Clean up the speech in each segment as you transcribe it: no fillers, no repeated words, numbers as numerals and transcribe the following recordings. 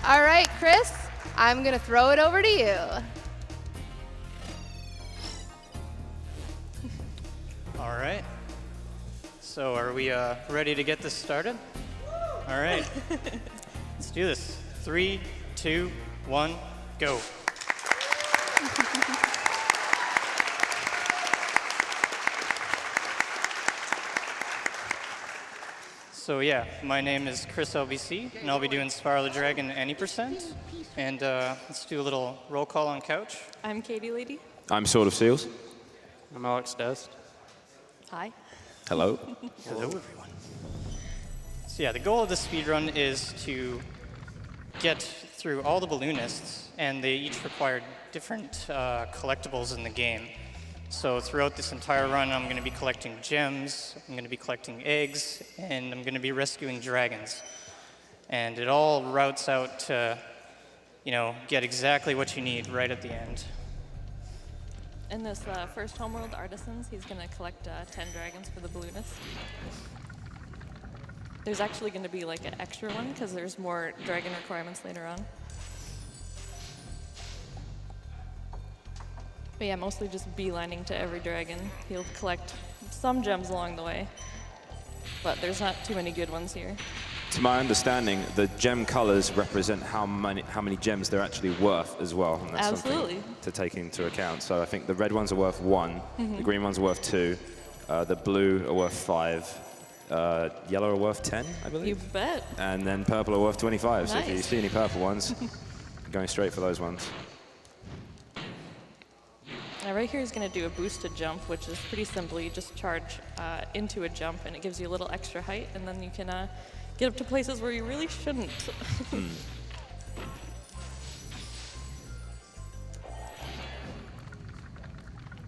All right, Chris, I'm going to throw it over to you. All right. So are we ready to get this started? All right. Let's do this. 3, 2, 1, go. So yeah, my name is ChrisLBC, and I'll be doing Spyro the Dragon any %. And let's do a little roll call on couch. I'm Caitelady. I'm SwordofSeals. I'm AlexDest. Hi. Hello. Hello, everyone. So yeah, the goal of the speedrun is to get through all the balloonists, and they each require different collectibles in the game. So throughout this entire run, I'm going to be collecting gems, I'm going to be collecting eggs, and I'm going to be rescuing dragons. And it all routes out to, get exactly what you need right at the end. In this first homeworld, Artisans, he's going to collect 10 dragons for the balloonist. There's actually going to be like an extra one because there's more dragon requirements later on. But yeah, mostly just beelining to every dragon. He'll collect some gems along the way, but there's not too many good ones here. To my understanding, the gem colors represent how many gems they're actually worth as well. And that's Absolutely. something to take into account. So I think the red ones are worth 1, the green ones are worth 2, the blue are worth 5, yellow are worth 10, I believe. You bet. And then purple are worth 25. Nice. So if you see any purple ones, going straight for those ones. Now right here is going to do a boosted jump, which is pretty simple. You just charge into a jump, and it gives you a little extra height, and then you can get up to places where you really shouldn't.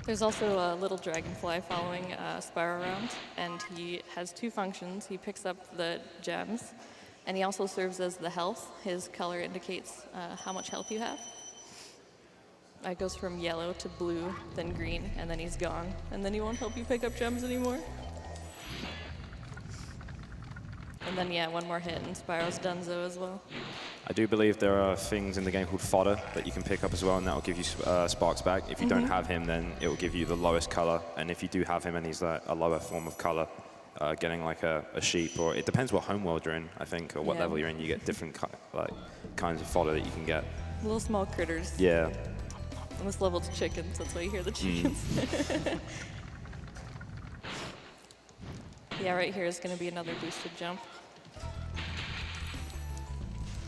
There's also a little dragonfly following Spyro around, and he has 2 functions. He picks up the gems, and he also serves as the health. His color indicates how much health you have. It goes from yellow to blue, then green, and then he's gone. And then he won't help you pick up gems anymore. And then, yeah, one more hit, and Spyro's donezo as well. I do believe there are things in the game called fodder that you can pick up as well, and that will give you sparks back. If you don't have him, then it will give you the lowest color. And if you do have him and he's a lower form of color, getting like a sheep, or it depends what homeworld you're in, I think, or what level you're in, you get different kinds of fodder that you can get. Little small critters. Yeah. On this level, it's chickens. That's why you hear the chickens. Yeah, right here is going to be another boosted jump.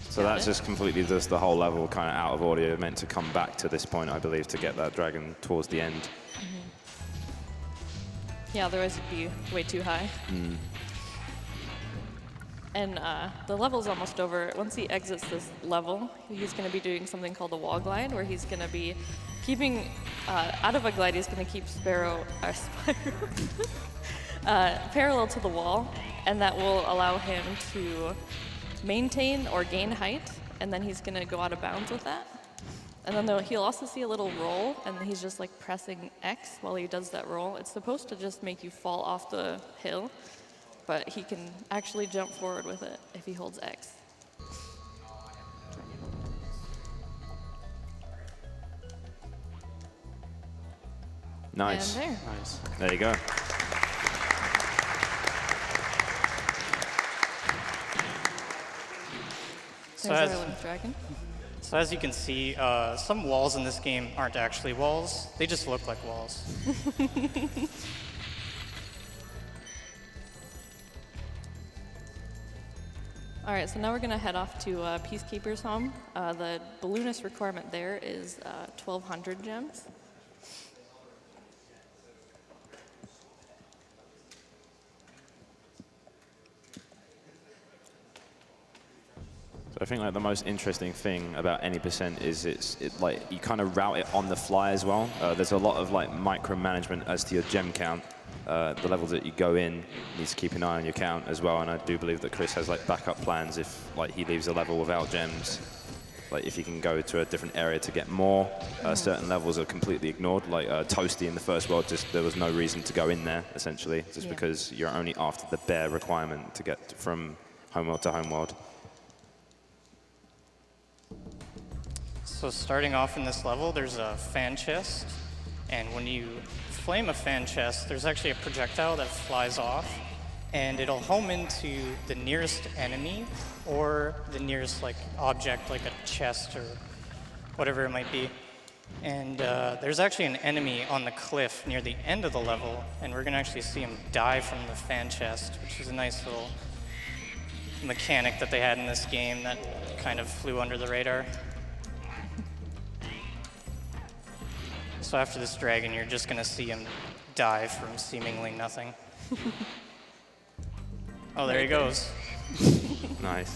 So that's just completely just the whole level kind of out of order. You're meant to come back to this point, I believe, to get that dragon towards the end. Yeah, otherwise it'd be way too high. And the level's almost over. Once he exits this level, he's going to be doing something called a wall glide, where he's going to be keeping, out of a glide, he's going to keep Spyro parallel to the wall, and that will allow him to maintain or gain height, and then he's going to go out of bounds with that. And then he'll also see a little roll, and he's just like pressing X while he does that roll. It's supposed to just make you fall off the hill, but he can actually jump forward with it if he holds X. Nice. And there. Nice. There you go. There's our little dragon. So as you can see, some walls in this game aren't actually walls. They just look like walls. All right, so now we're going to head off to Peacekeeper's home. The balloonist requirement there is 1,200 gems. So I think like the most interesting thing about any percent is it's like you kind of route it on the fly as well. There's a lot of like micromanagement as to your gem count. The levels that you go in, you need to keep an eye on your count as well. And I do believe that Chris has like backup plans if like he leaves a level without gems. Like if you can go to a different area to get more, certain levels are completely ignored. Like Toasty in the first world, just there was no reason to go in there essentially, just because you're only after the bare requirement to get from homeworld to homeworld. So starting off in this level, there's a fan chest, and when you flame a fan chest, there's actually a projectile that flies off, and it'll home into the nearest enemy or the nearest like object, like a chest or whatever it might be. And there's actually an enemy on the cliff near the end of the level, and we're gonna actually see him die from the fan chest, which is a nice little mechanic that they had in this game that kind of flew under the radar. So after this dragon, you're just gonna see him die from seemingly nothing. Oh, there he goes. Nice.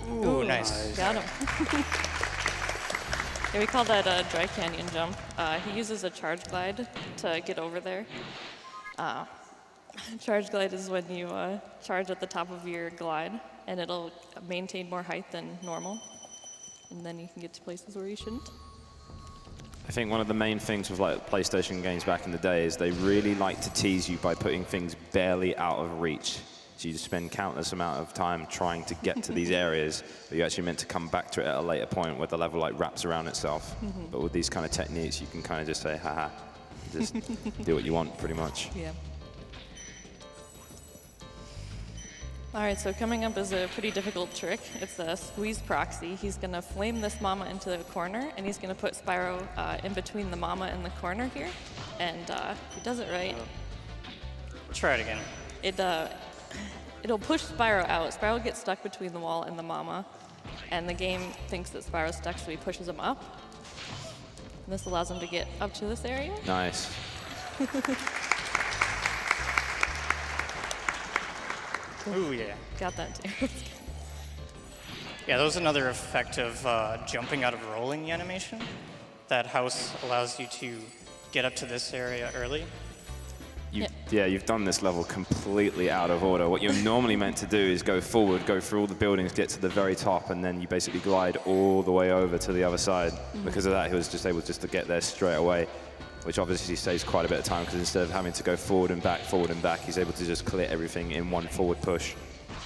Ooh, nice. Got him. Yeah, we call that a dry canyon jump. He uses a charge glide to get over there. Charge glide is when you charge at the top of your glide, and it'll maintain more height than normal. And then you can get to places where you shouldn't. I think one of the main things with like PlayStation games back in the day is they really like to tease you by putting things barely out of reach. So you spend countless amount of time trying to get to these areas, but you're actually meant to come back to it at a later point where the level like wraps around itself. But with these kind of techniques, you can kind of just say, haha, just do what you want, pretty much. Yeah. All right, so coming up is a pretty difficult trick. It's a squeeze proxy. He's gonna flame this mama into the corner, and he's gonna put Spyro in between the mama and the corner here. And if he does it right, Try it again. it'll push Spyro out. Spyro gets stuck between the wall and the mama, and the game thinks that Spyro's stuck, so he pushes him up. And this allows him to get up to this area. Nice. Ooh, yeah. Got that too. Yeah, that was another effect of jumping out of rolling animation. That house allows you to get up to this area early. Yeah, you've done this level completely out of order. What you're normally meant to do is go forward, go through all the buildings, get to the very top, and then you basically glide all the way over to the other side. Because of that, he was just able to get there straight away, which obviously saves quite a bit of time, because instead of having to go forward and back, he's able to just clear everything in one forward push.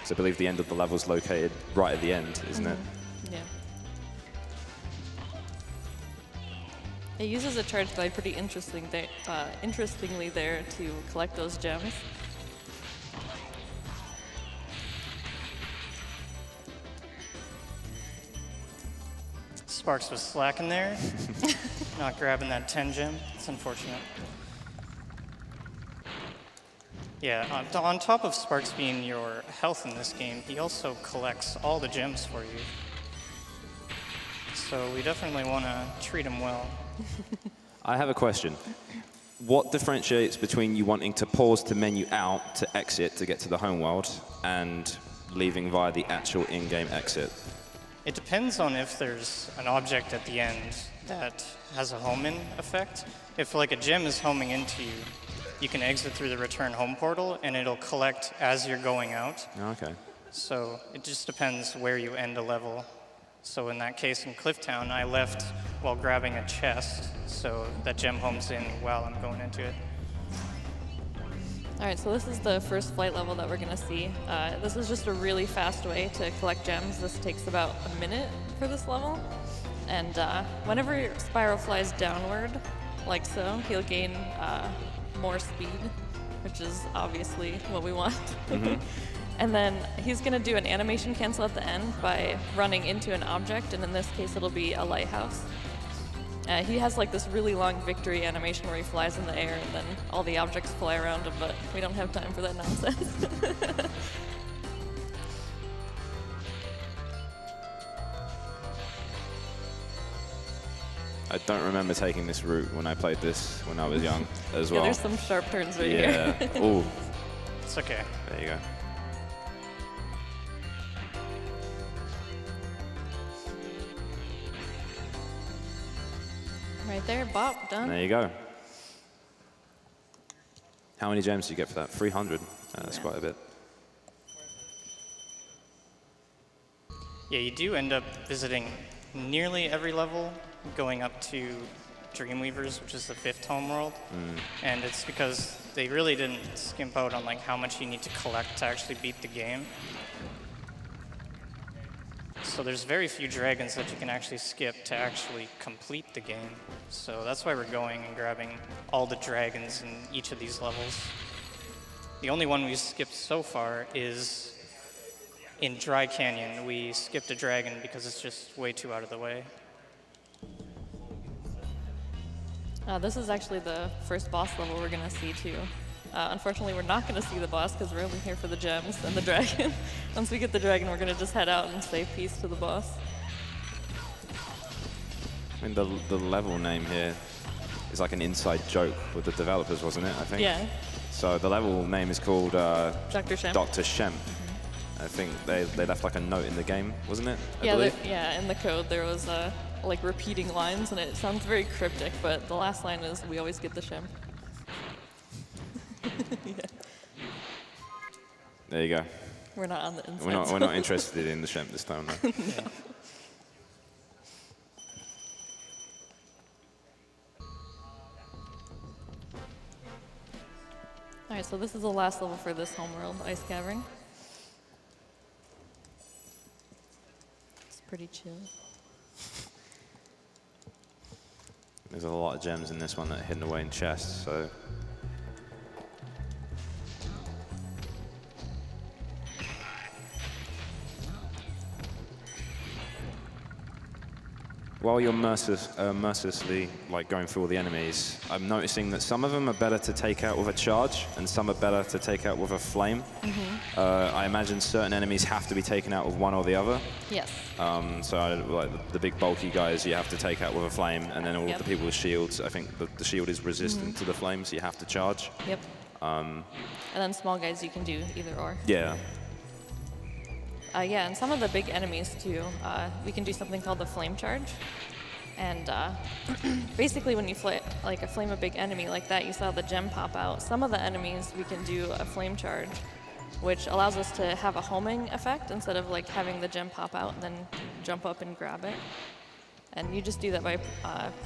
So I believe the end of the level's located right at the end, isn't it? Yeah. It uses a charge glide pretty interestingly there to collect those gems. Sparks was slacking there. Not grabbing that 10 gem. It's unfortunate. Yeah, on top of Sparks being your health in this game, he also collects all the gems for you. So we definitely want to treat him well. I have a question. What differentiates between you wanting to pause to menu out to exit to get to the home world and leaving via the actual in-game exit? It depends on if there's an object at the end that has a home-in effect. If like a gem is homing into you, you can exit through the return home portal and it'll collect as you're going out. Okay. So it just depends where you end a level. So in that case in Clifftown, I left while grabbing a chest, so that gem homes in while I'm going into it. All right, so this is the first flight level that we're gonna see. This is just a really fast way to collect gems. This takes about a minute for this level. And whenever Spyro flies downward, like so, he'll gain more speed, which is obviously what we want. And then he's gonna do an animation cancel at the end by running into an object, and in this case it'll be a lighthouse. He has like this really long victory animation where he flies in the air and then all the objects fly around him, but we don't have time for that nonsense. I don't remember taking this route when I played this when I was young as well. Yeah, there's some sharp turns right Yeah. here. Ooh. It's okay. There you go. Right there, bop, done. There you go. How many gems do you get for that? 300. That's Yeah. quite a bit. Yeah, you do end up visiting nearly every level, going up to Dreamweavers, which is the 5th homeworld. And it's because they really didn't skimp out on like how much you need to collect to actually beat the game. So there's very few dragons that you can actually skip to actually complete the game. So that's why we're going and grabbing all the dragons in each of these levels. The only one we've skipped so far is in Dry Canyon. We skipped a dragon because it's just way too out of the way. This is actually the first boss level we're going to see too. Unfortunately, we're not going to see the boss because we're only here for the gems and the dragon. Once we get the dragon, we're going to just head out and say peace to the boss. I mean, the level name here is like an inside joke with the developers, wasn't it, I think? Yeah. So the level name is called Dr. Shemp. Dr. Shemp. I think they left like a note in the game, wasn't it? I Yeah, believe? yeah. In the code, there was like repeating lines, and it sounds very cryptic. But the last line is, "We always get the Shemp." Yeah. There you go. We're not on the inside. We're not interested in the Shemp this time, though. Yeah. All right, so this is the last level for this homeworld, Ice Cavern. It's pretty chill. There's a lot of gems in this one that are hidden away in chests, so. While you're mercilessly like going through all the enemies, I'm noticing that some of them are better to take out with a charge, and some are better to take out with a flame. I imagine certain enemies have to be taken out with one or the other. Yes. So like the big bulky guys, you have to take out with a flame, and then all Yep. the people with shields, I think the shield is resistant to the flame, so you have to charge. Yep. And then small guys, you can do either or. Yeah. Yeah, and some of the big enemies too, we can do something called the flame charge. And basically when you flame a big enemy like that, you saw the gem pop out. Some of the enemies we can do a flame charge, which allows us to have a homing effect instead of like having the gem pop out and then jump up and grab it. And you just do that by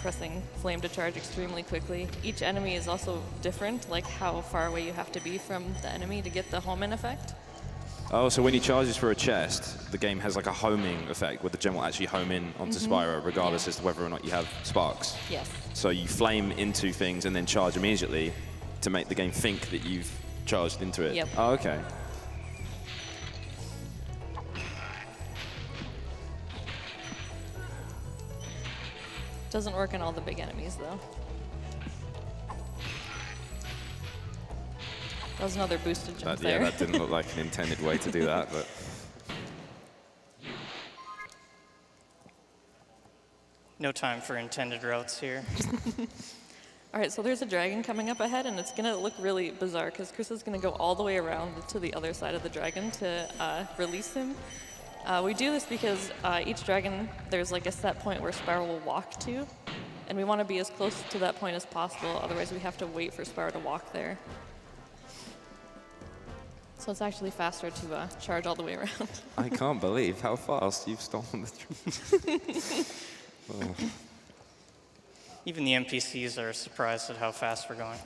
pressing flame to charge extremely quickly. Each enemy is also different, like how far away you have to be from the enemy to get the homing effect. Oh, so when you charge this for a chest, the game has like a homing effect where the gem will actually home in onto Spyro, regardless as to whether or not you have sparks. Yes. So you flame into things and then charge immediately to make the game think that you've charged into it. Yep. Oh, okay. Doesn't work on all the big enemies though. That was another boosted jump Yeah, there. that didn't look like an intended way to do that, but. No time for intended routes here. All right, so there's a dragon coming up ahead, and it's going to look really bizarre because Chris is going to go all the way around to the other side of the dragon to release him. We do this because each dragon, there's like a set point where Spyro will walk to, and we want to be as close to that point as possible, otherwise we have to wait for Spyro to walk there. So it's actually faster to charge all the way around. I can't believe how fast you've stolen the oh. Even the NPCs are surprised at how fast we're going.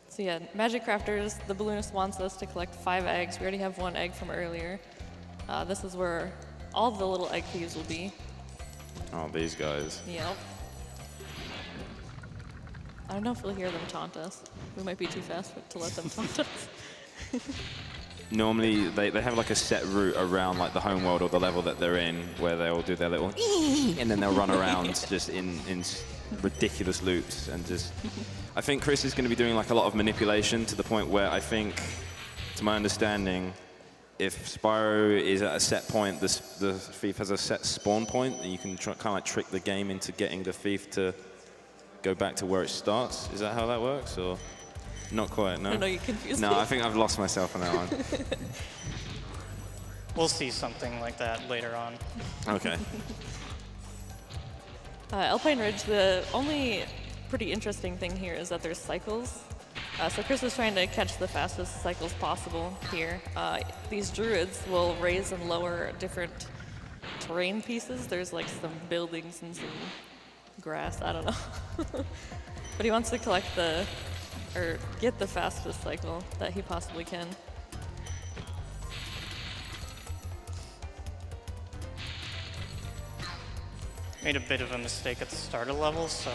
So yeah, Magic Crafters, the balloonist wants us to collect 5 eggs. We already have 1 egg from earlier. This is where all the little egg thieves will be. Oh, these guys. Yep. I don't know if we'll hear them taunt us. We might be too fast to let them taunt us. Normally, they have like a set route around like the homeworld or the level that they're in, where they'll do their little and then they'll run around just in ridiculous loops and just. I think Chris is going to be doing like a lot of manipulation to the point where I think, to my understanding, if Spyro is at a set point, the thief has a set spawn point, and you can kind of like trick the game into getting the thief to go back to where it starts. Is that how that works, or not quite? No. I know you confused me. No, I think I've lost myself on that one. We'll see something like that later on. Okay. Alpine Ridge, the only pretty interesting thing here is that there's cycles. So Chris is trying to catch the fastest cycles possible here. These druids will raise and lower different terrain pieces. There's like some buildings and some grass, I don't know. But he wants to collect or get the fastest cycle that he possibly can. Made a bit of a mistake at the start of the level, so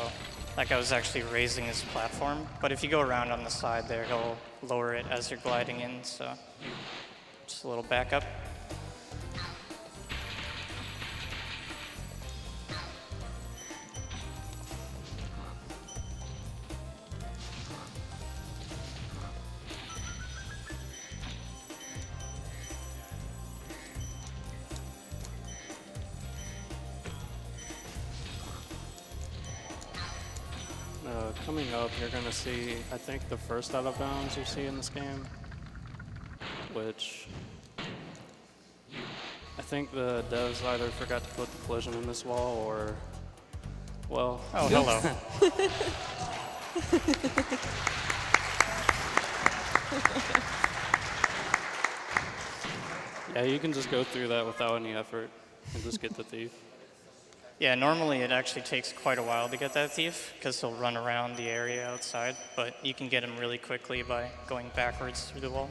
that guy was actually raising his platform. But if you go around on the side there, he'll lower it as you're gliding in, so just a little backup. Coming up, you're going to see, I think, the first out of bounds you see in this game, which I think the devs either forgot to put the collision in this wall or, well... Oh, hello. Yeah, you can just go through that without any effort and just get the thief. Yeah, normally it actually takes quite a while to get that thief because he'll run around the area outside, but you can get him really quickly by going backwards through the wall.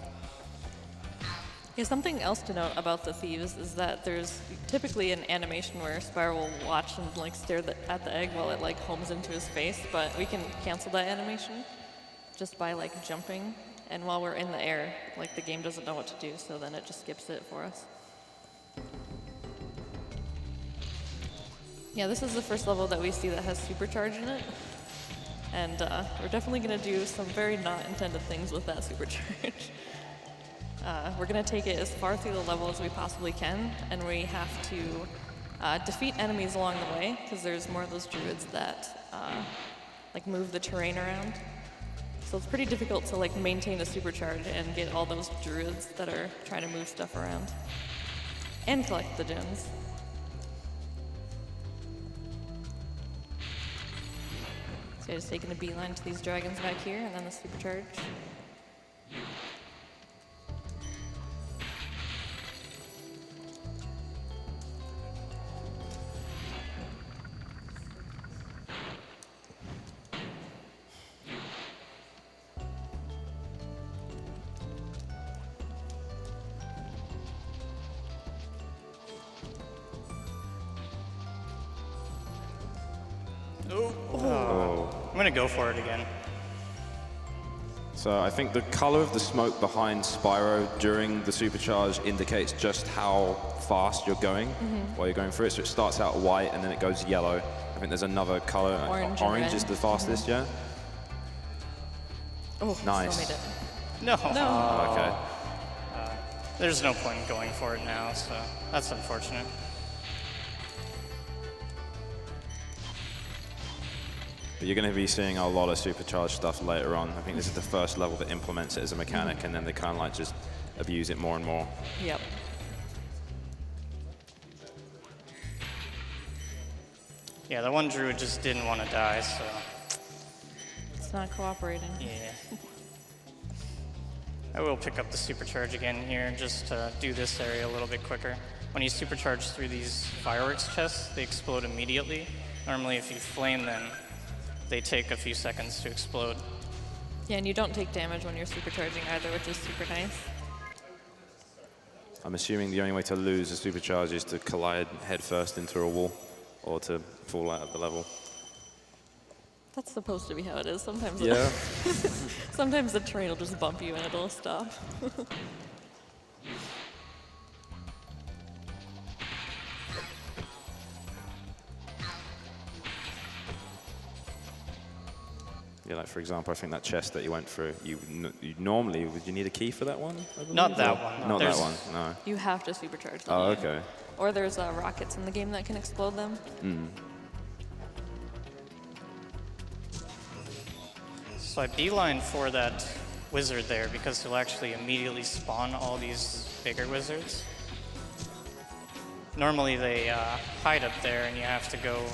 Yeah, something else to note about the thieves is that there's typically an animation where Spyro will watch and like stare at the egg while it like homes into his face, but we can cancel that animation just by like jumping, and while we're in the air, like the game doesn't know what to do, so then it just skips it for us. Yeah, this is the first level that we see that has Supercharge in it. And we're definitely going to do some very not intended things with that Supercharge. We're going to take it as far through the level as we possibly can, and we have to defeat enemies along the way, because there's more of those druids that like move the terrain around. So it's pretty difficult to like maintain a Supercharge and get all those druids that are trying to move stuff around. And collect the gems. So just taking a beeline to these dragons back here, and then the Supercharge. I'm gonna go for it again. So I think the color of the smoke behind Spyro during the Supercharge indicates just how fast you're going while you're going through it. So it starts out white and then it goes yellow. I think there's another color. Orange and red. Is the fastest, yeah? Oh, nice. Still made it. No. No. Okay. There's no point in going for it now, so that's unfortunate. But you're going to be seeing a lot of Supercharged stuff later on. I think this is the first level that implements it as a mechanic, and then they kind of like just abuse it more and more. Yep. Yeah, the one druid just didn't want to die, so... It's not cooperating. Yeah. I will pick up the Supercharge again here, just to do this area a little bit quicker. When you Supercharge through these fireworks chests, they explode immediately. Normally, if you flame them, they take a few seconds to explode. Yeah, and you don't take damage when you're supercharging either, which is super nice. I'm assuming the only way to lose a Supercharge is to collide headfirst into a wall, or to fall out of the level. That's supposed to be how it is. Sometimes, Yeah. sometimes the train will just bump you and it'll stop. Yeah, like for example, I think that chest that you went through, you normally, would you need a key for that one? Not that one. Not There's- that one, no. You have to supercharge them. Oh, yeah. okay. Or there's rockets in the game that can explode them. So I beeline for that wizard there because he'll actually immediately spawn all these bigger wizards. Normally they hide up there and you have to go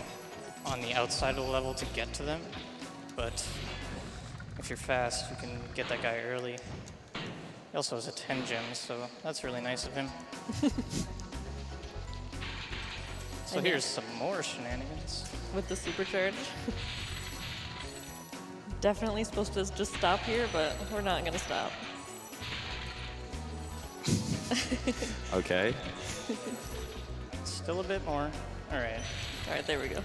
on the outside of the level to get to them. But if you're fast, you can get that guy early. He also has a 10 gems, so that's really nice of him. So And here's some more shenanigans. with the supercharge. Definitely supposed to just stop here, but we're not gonna stop. Okay. Still a bit more. All right. All right, there we go.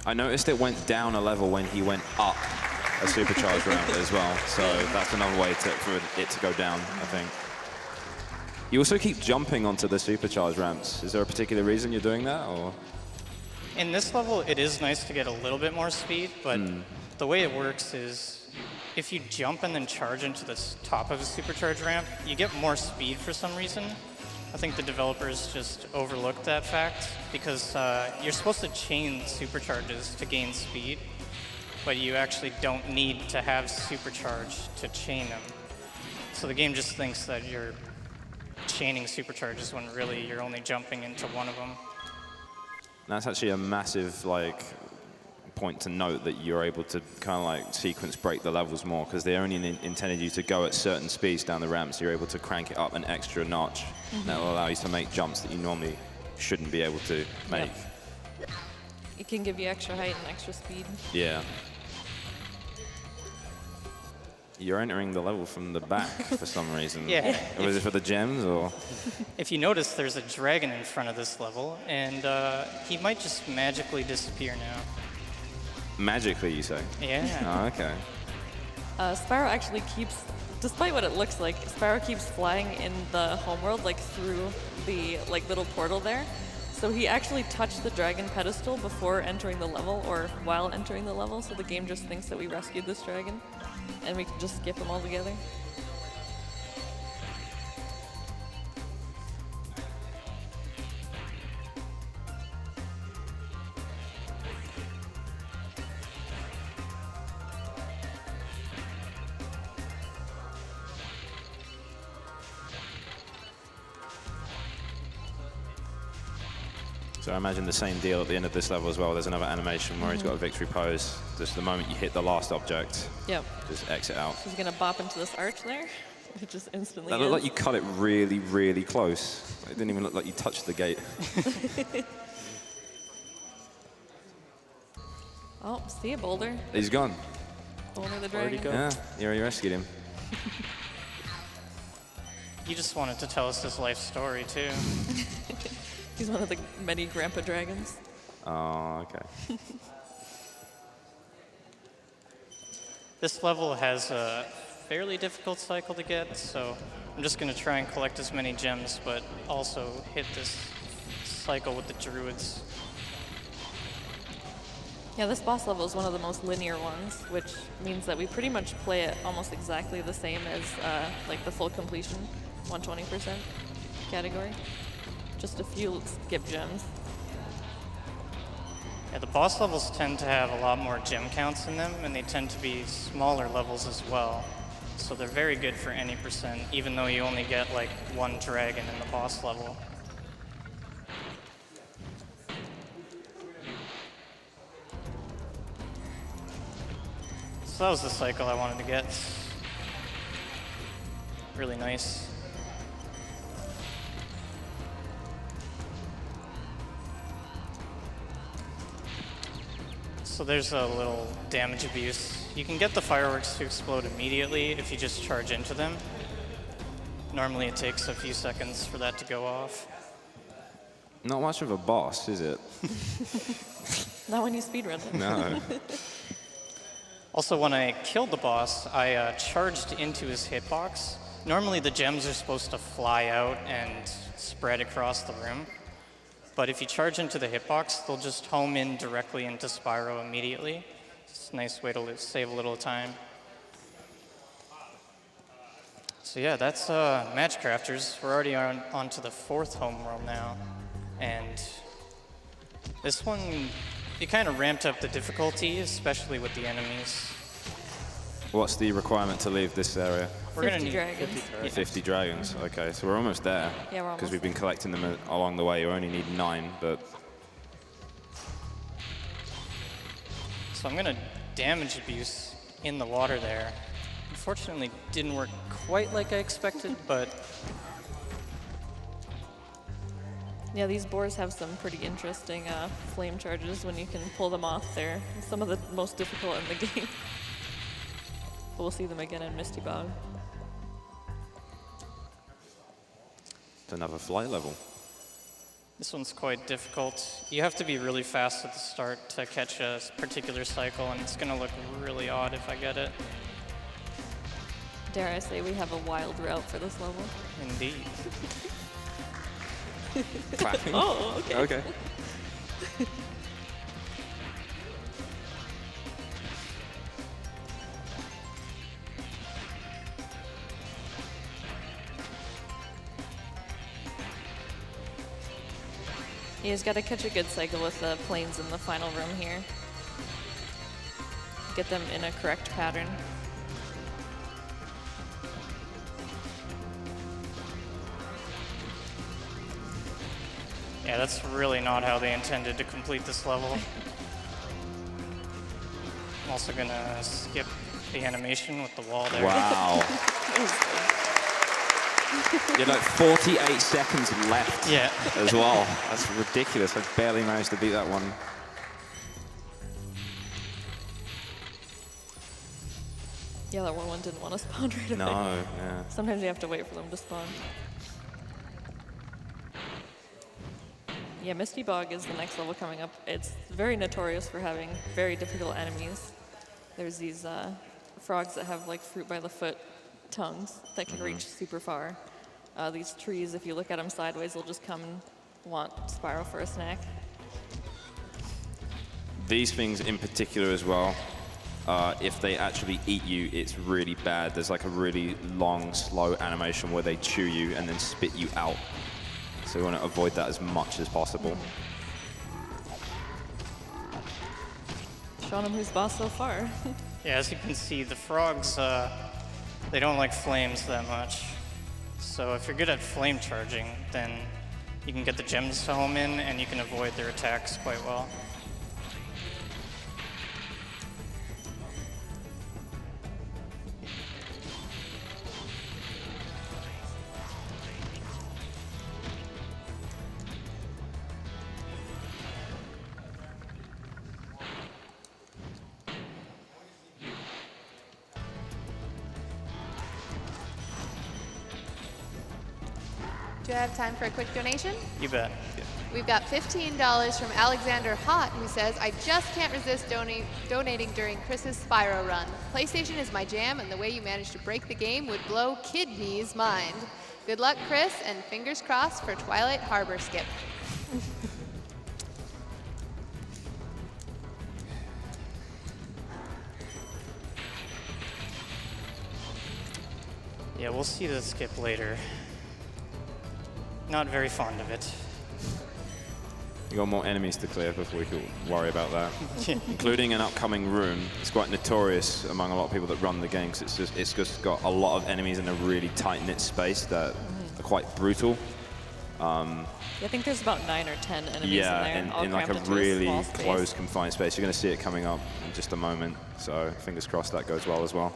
I noticed it went down a level when he went up a supercharge ramp as well. So that's another way for it to go down, I think. You also keep jumping onto the supercharge ramps. Is there a particular reason you're doing that, or? In this level, it is nice to get a little bit more speed, but the way it works is if you jump and then charge into the top of a supercharge ramp, you get more speed for some reason. I think the developers just overlooked that fact because you're supposed to chain supercharges to gain speed, but you actually don't need to have supercharge to chain them. So the game just thinks that you're chaining supercharges when really you're only jumping into one of them. That's actually a massive point to note, that you're able to kind of sequence break the levels more, because they only intended you to go at certain speeds down the ramps. So you're able to crank it up an extra notch. That will allow you to make jumps that you normally shouldn't be able to make. Yep. It can give you extra height and extra speed. Yeah. You're entering the level from the back for some reason. Yeah. Was it for the gems, or? If you notice, there's a dragon in front of this level, and he might just magically disappear now. Magically, you say? Yeah. Oh, okay. Spyro actually keeps, despite what it looks like, Spyro keeps flying in the homeworld, through the little portal there. So he actually touched the dragon pedestal before entering the level, or while entering the level, so the game just thinks that we rescued this dragon, and we can just skip them all together. So I imagine the same deal at the end of this level as well. There's another animation where he's got a victory pose. Just the moment you hit the last object, Yep. just exit out. He's gonna bop into this arch there. It just instantly That looked like ends. you cut it really, really close. It didn't even look like you touched the gate. Oh, see a boulder. He's gone. Boulder the Where'd he dragon. go? Yeah, you rescued him. You just wanted to tell us his life story, too. He's one of the many grandpa dragons. Oh, okay. This level has a fairly difficult cycle to get, so I'm just going to try and collect as many gems, but also hit this cycle with the druids. Yeah, this boss level is one of the most linear ones, which means that we pretty much play it almost exactly the same as the full completion, 120% category. Just a few skip gems. Yeah, the boss levels tend to have a lot more gem counts in them, and they tend to be smaller levels as well. So they're very good for any percent, even though you only get one dragon in the boss level. So that was the cycle I wanted to get. Really nice. So there's a little damage abuse. You can get the fireworks to explode immediately if you just charge into them. Normally it takes a few seconds for that to go off. Not much of a boss, is it? Not when you speedrun it. No. Also, when I killed the boss, I charged into his hitbox. Normally the gems are supposed to fly out and spread across the room. But if you charge into the hitbox, they'll just home in directly into Spyro immediately. It's a nice way to save a little time. So yeah, that's Match Crafters. We're already on to the 4th homeworld now. And this one, you kind of ramped up the difficulty, especially with the enemies. What's the requirement to leave this area? We're gonna 50 need dragons. 50 dragons. Okay, so we're almost there. Yeah, we're Because almost we've been collecting them along the way. You only need 9, but So I'm gonna damage abuse in the water there. Unfortunately, didn't work quite like I expected, but Yeah, these boars have some pretty interesting flame charges when you can pull them off. They're some of the most difficult in the game. But we'll see them again in Misty Bog. It's another flight level. This one's quite difficult. You have to be really fast at the start to catch a particular cycle, and it's going to look really odd if I get it. Dare I say we have a wild route for this level. Indeed. Clapping. Oh, okay. Okay. You just got to catch a good cycle with the planes in the final room here. Get them in a correct pattern. Yeah, that's really not how they intended to complete this level. I'm also going to skip the animation with the wall there. Wow. You're like 48 seconds left Yeah. as well. That's ridiculous. I barely managed to beat that one. Yeah, that one didn't want to spawn right away. No, yeah. Sometimes you have to wait for them to spawn. Yeah, Misty Bog is the next level coming up. It's very notorious for having very difficult enemies. There's these frogs that have like fruit by the foot tongues that can reach super far. These trees, if you look at them sideways, they'll just come and want Spyro for a snack. These things in particular as well, if they actually eat you, it's really bad. There's like a really long, slow animation where they chew you and then spit you out. So we want to avoid that as much as possible. Showing them who's boss so far. Yeah, as you can see, the frogs, they don't like flames that much. So if you're good at flame charging, then you can get the gems to home in and you can avoid their attacks quite well. Do I have time for a quick donation? You bet. We've got $15 from Alexander Hott, who says, I just can't resist donating during Chris's Spyro run. PlayStation is my jam, and the way you managed to break the game would blow Kid Me's mind. Good luck, Chris, and fingers crossed for Twilight Harbor Skip. Yeah, we'll see the skip later. Not very fond of it. You got more enemies to clear before we can worry about that. Including an upcoming room. It's quite notorious among a lot of people that run the game because it's just got a lot of enemies in a really tight-knit space that are quite brutal. I think there's about 9 or 10 enemies in Yeah, there. all in like a crammed into really small space. closed, confined space. You're going to see it coming up in just a moment. So fingers crossed that goes well as well.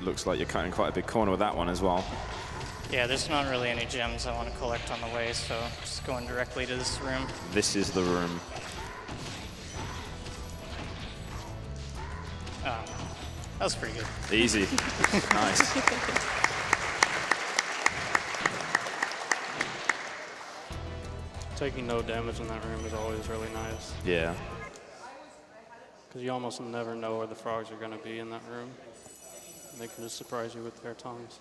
Looks like you're cutting quite a big corner with that one as well. Yeah, there's not really any gems I want to collect on the way, so just going directly to this room. This is the room. That was pretty good. Easy. Nice. Taking no damage in that room is always really nice, Yeah. because you almost never know where the frogs are going to be in that room. And they can just surprise you with their tongues.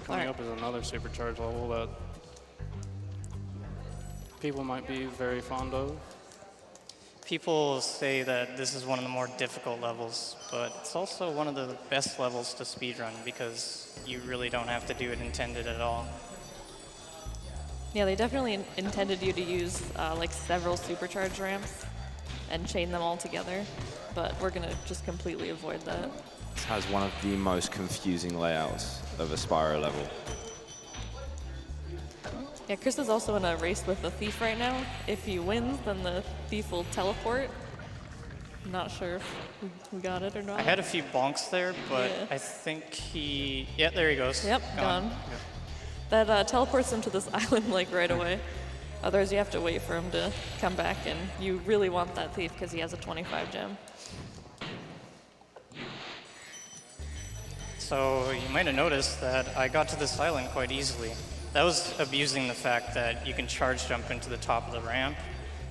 Coming up is another Supercharge level that people might be very fond of. People say that this is one of the more difficult levels, but it's also one of the best levels to speedrun because you really don't have to do it intended at all. Yeah, they definitely intended you to use like several supercharge ramps and chain them all together, but we're gonna just completely avoid that. This has one of the most confusing layouts of a Spyro level. Yeah, Chris is also in a race with the thief right now. If he wins, then the thief will teleport, Not sure if we got it or not. I had a few bonks there, but Yeah. I think he... Yeah, there he goes. Yep, gone. That teleports him to this island like right away. Otherwise, you have to wait for him to come back, and you really want that thief because he has a 25 gem. So you might have noticed that I got to this island quite easily. That was abusing the fact that you can charge jump into the top of the ramp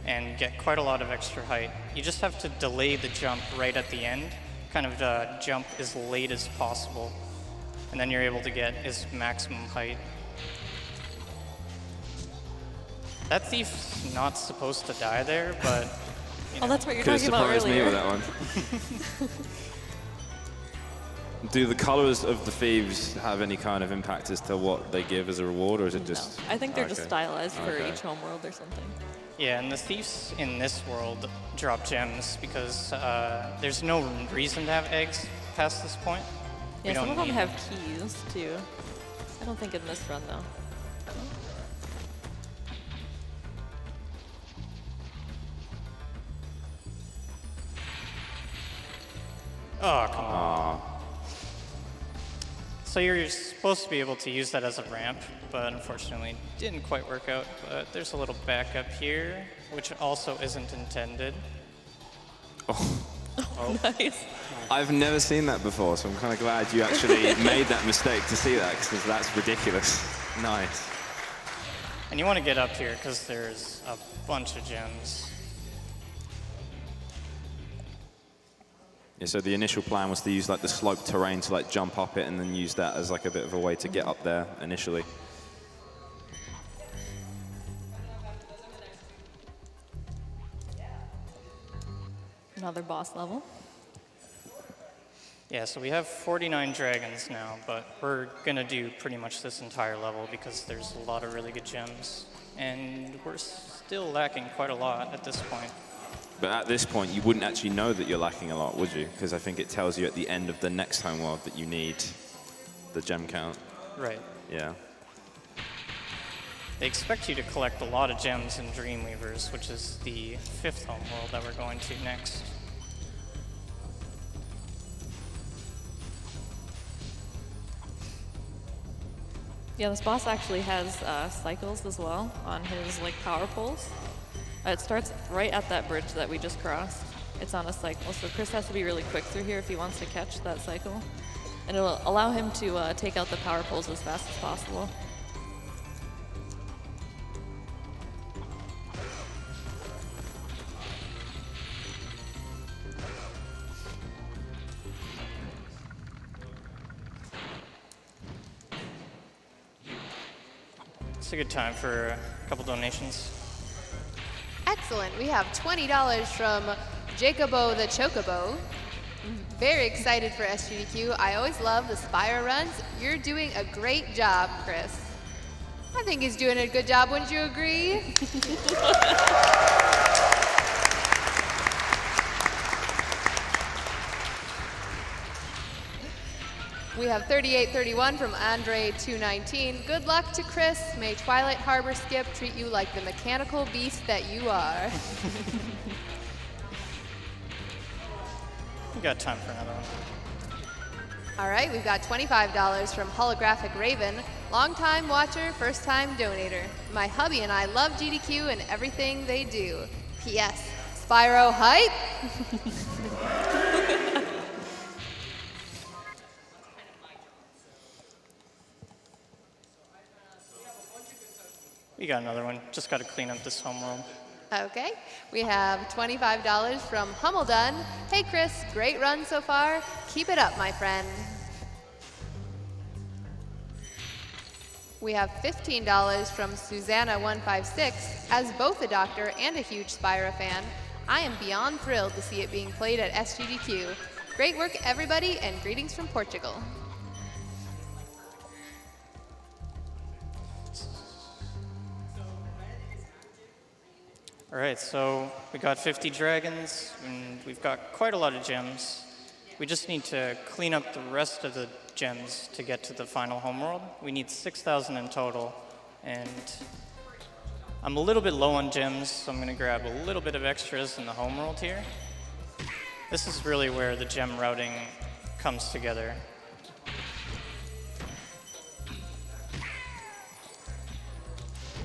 and get quite a lot of extra height. You just have to delay the jump right at the end, kind of jump as late as possible, and then you're able to get his maximum height. That thief's not supposed to die there, but... Oh, that's what you're Could have talking about surprised me earlier. with that one. Do the colors of the thieves have any kind of impact as to what they give as a reward, or is it just... No. I think they're just Okay. stylized for Okay. each homeworld or something. Yeah, and the thieves in this world drop gems because there's no reason to have eggs past this point. We Yeah, some don't of them need have keys, too. I don't think in this run, though. Oh, come on. So you're supposed to be able to use that as a ramp, but unfortunately it didn't quite work out. But there's a little backup here, which also isn't intended. Nice. I've never seen that before, so I'm kind of glad you actually made that mistake to see that, because that's ridiculous. Nice. And you want to get up here because there's a bunch of gems. Yeah, so the initial plan was to use like the sloped terrain to like jump up it and then use that as like a bit of a way to get up there initially. Another boss level. Yeah, so we have 49 dragons now, but we're gonna do pretty much this entire level because there's a lot of really good gems. And we're still lacking quite a lot at this point. But at this point, you wouldn't actually know that you're lacking a lot, would you? Because I think it tells you at the end of the next homeworld that you need the gem count. Right. Yeah. They expect you to collect a lot of gems in Dreamweavers, which is the 5th homeworld that we're going to next. Yeah, this boss actually has cycles as well on his like power poles. It starts right at that bridge that we just crossed. It's on a cycle, so Chris has to be really quick through here if he wants to catch that cycle. And it'll allow him to take out the power poles as fast as possible. It's a good time for a couple donations. Excellent. We have $20 from Jacobo the Chocobo. Very excited for SGDQ. I always love the Spyro runs. You're doing a great job, Chris. I think he's doing a good job, wouldn't you agree? We have 3831 from Andre219. Good luck to Chris. May Twilight Harbor Skip treat you like the mechanical beast that you are. We got time for another one. All right, we've got $25 from Holographic Raven. Long-time watcher, first-time donator. My hubby and I love GDQ and everything they do. P.S. Spyro hype? We got another one. Just got to clean up this homeworld. Okay, we have $25 from Hummeldun. Hey Chris, great run so far. Keep it up, my friend. We have $15 from Susanna156. As both a doctor and a huge Spyro fan, I am beyond thrilled to see it being played at SGDQ. Great work, everybody, and greetings from Portugal. All right, so we got 50 dragons, and we've got quite a lot of gems. We just need to clean up the rest of the gems to get to the final homeworld. We need 6,000 in total, and I'm a little bit low on gems, so I'm gonna grab a little bit of extras in the homeworld here. This is really where the gem routing comes together.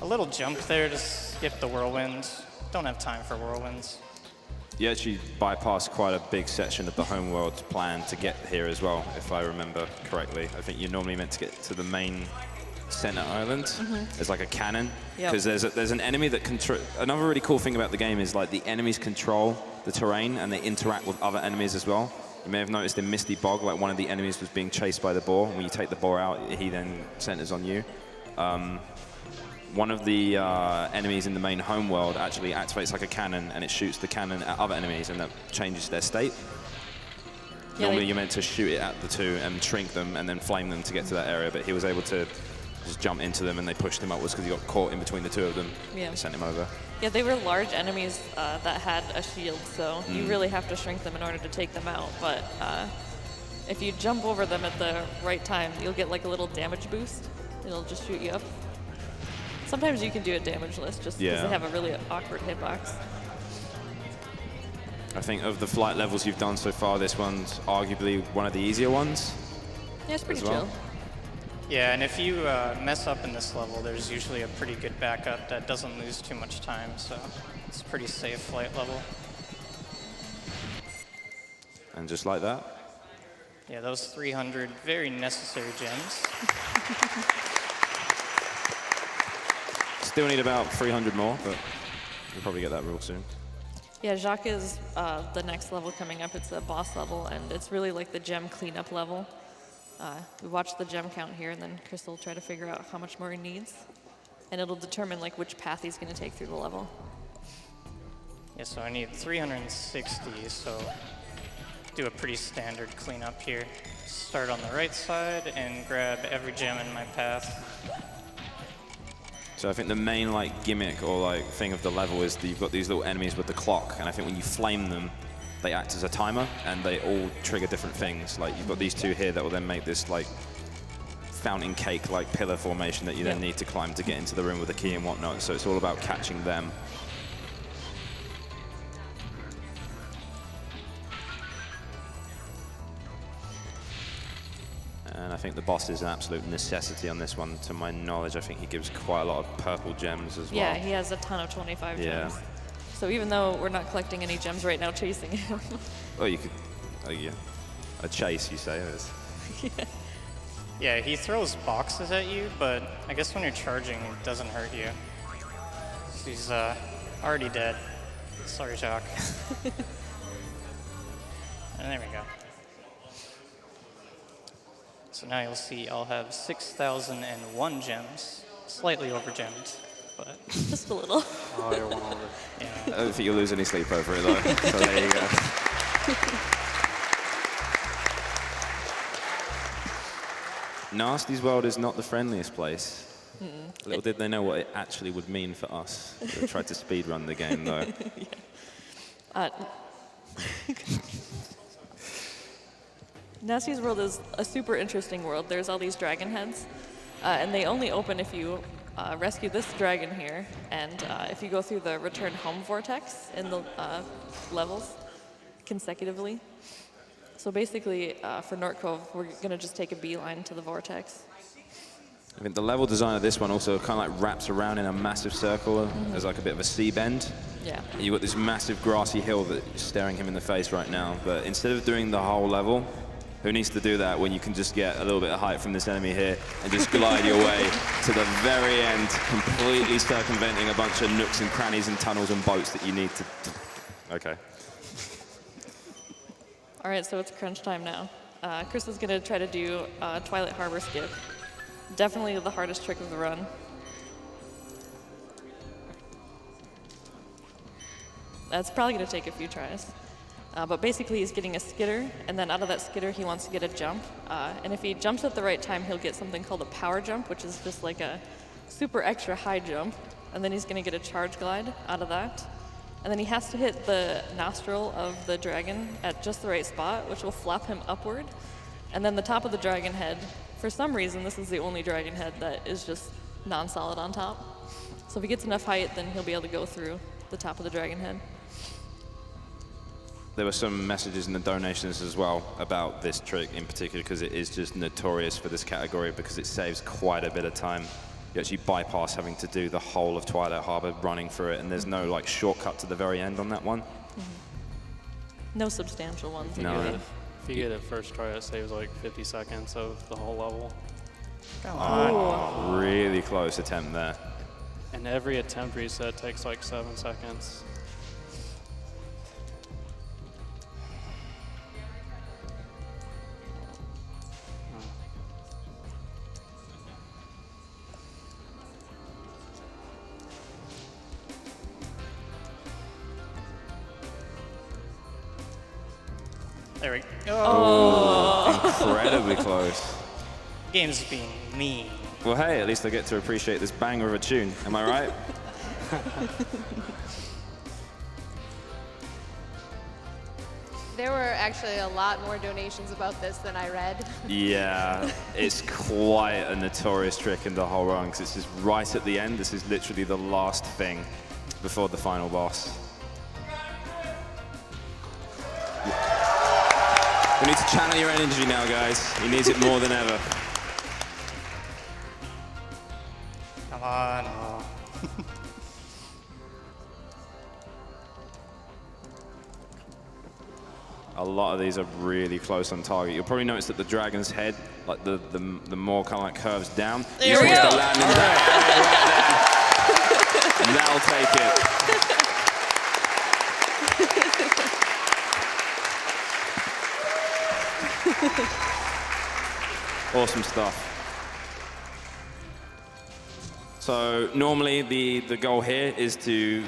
A little jump there to skip the whirlwind. Don't have time for whirlwinds. You actually bypassed quite a big section of the homeworld plan to get here as well, if I remember correctly. I think you're normally meant to get to the main center island. There's like a cannon, because there's an enemy that control. Another really cool thing about the game is like the enemies control the terrain and they interact with other enemies as well. You may have noticed in Misty Bog, like one of the enemies was being chased by the boar. When you take the boar out, he then centers on you. One of the enemies in the main homeworld actually activates like a cannon, and it shoots the cannon at other enemies, and that changes their state. Yeah, Normally you're meant to shoot it at the two and shrink them and then flame them to get to that area, but he was able to just jump into them and they pushed him upwards because he got caught in between the two of them. Yeah. They sent him over. Yeah, they were large enemies that had a shield, so you really have to shrink them in order to take them out. But if you jump over them at the right time, you'll get like a little damage boost. It'll just shoot you up. Sometimes you can do it damageless just because they have a really awkward hitbox. I think of the flight levels you've done so far, this one's arguably one of the easier ones. Yeah, it's pretty as well. chill. Yeah, and if you mess up in this level, there's usually a pretty good backup that doesn't lose too much time, so it's a pretty safe flight level. And just like that. Yeah, those 300 very necessary gems. Still need about 300 more, but we'll probably get that real soon. Yeah, Jacques is the next level coming up. It's a boss level, and it's really like the gem cleanup level. We watch the gem count here, and then Chris will try to figure out how much more he needs. And it'll determine like which path he's going to take through the level. Yeah, so I need 360, so do a pretty standard cleanup here. Start on the right side and grab every gem in my path. So I think the main like gimmick or like thing of the level is that you've got these little enemies with the clock, and I think when you flame them, they act as a timer, and they all trigger different things. Like you've got these two here that will then make this like fountain cake like pillar formation that you then need to climb to get into the room with the key and whatnot. So it's all about catching them. And I think the boss is an absolute necessity on this one. To my knowledge, I think he gives quite a lot of purple gems as well. Yeah, he has a ton of 25 gems. So even though we're not collecting any gems right now chasing him. Oh, you could, oh yeah, a chase, you say. Yeah, he throws boxes at you, but I guess when you're charging, it doesn't hurt you. He's already dead. Sorry, Jacques. And there we go. So now you'll see I'll have 6,001 gems, slightly over-gemmed, but... Just a little. Oh, you're one over. Yeah. I don't think you'll lose any sleep over it, though. So there you go. Gnasty's world is not the friendliest place. Little did they know what it actually would mean for us. They tried to speedrun the game, though. Gnasty's world is a super interesting world. There's all these dragon heads, and they only open if you rescue this dragon here, and if you go through the return home vortex in the levels consecutively. So basically, for North Cove, we're going to just take a beeline to the vortex. I think the level design of this one also kind of like wraps around in a massive circle. There's like a bit of a sea bend. Yeah. You've got this massive grassy hill that's staring him in the face right now. But instead of doing the whole level, who needs to do that when you can just get a little bit of height from this enemy here and just glide your way to the very end, completely circumventing a bunch of nooks and crannies and tunnels and boats that you need to... Okay. All right, so it's crunch time now. Chris is going to try to do Twilight Harbor skip. Definitely the hardest trick of the run. That's probably going to take a few tries. But basically, he's getting a skitter, and then out of that skitter, he wants to get a jump. And if he jumps at the right time, he'll get something called a power jump, which is just like a super extra high jump. And then he's going to get a charge glide out of that. And then he has to hit the nostril of the dragon at just the right spot, which will flap him upward. And then the top of the dragon head, for some reason, this is the only dragon head that is just non-solid on top. So if he gets enough height, then he'll be able to go through the top of the dragon head. there were some messages in the donations as well about this trick in particular, because it is just notorious for this category because it saves quite a bit of time. You actually bypass having to do the whole of Twilight Harbor running through it, and there's no like shortcut to the very end on that one. No substantial ones. No. If you get it first try, it saves like 50 seconds of the whole level. Come on. Really close attempt there. And every attempt reset takes like 7 seconds. There we go. Incredibly close. Game's being mean. Well, hey, at least I get to appreciate this banger of a tune. Am I right? There were actually a lot more donations about this than I read. Yeah, it's quite a notorious trick in the whole run because it's just right at the end. This is literally the last thing before the final boss. We need to channel your energy now, guys. He needs it more than ever. Come on. A lot of these are really close on target. You'll probably notice that the dragon's head, like the more kind of like curves down. There we go. To land in that right there. And that'll take it. Awesome stuff. So normally the goal here is to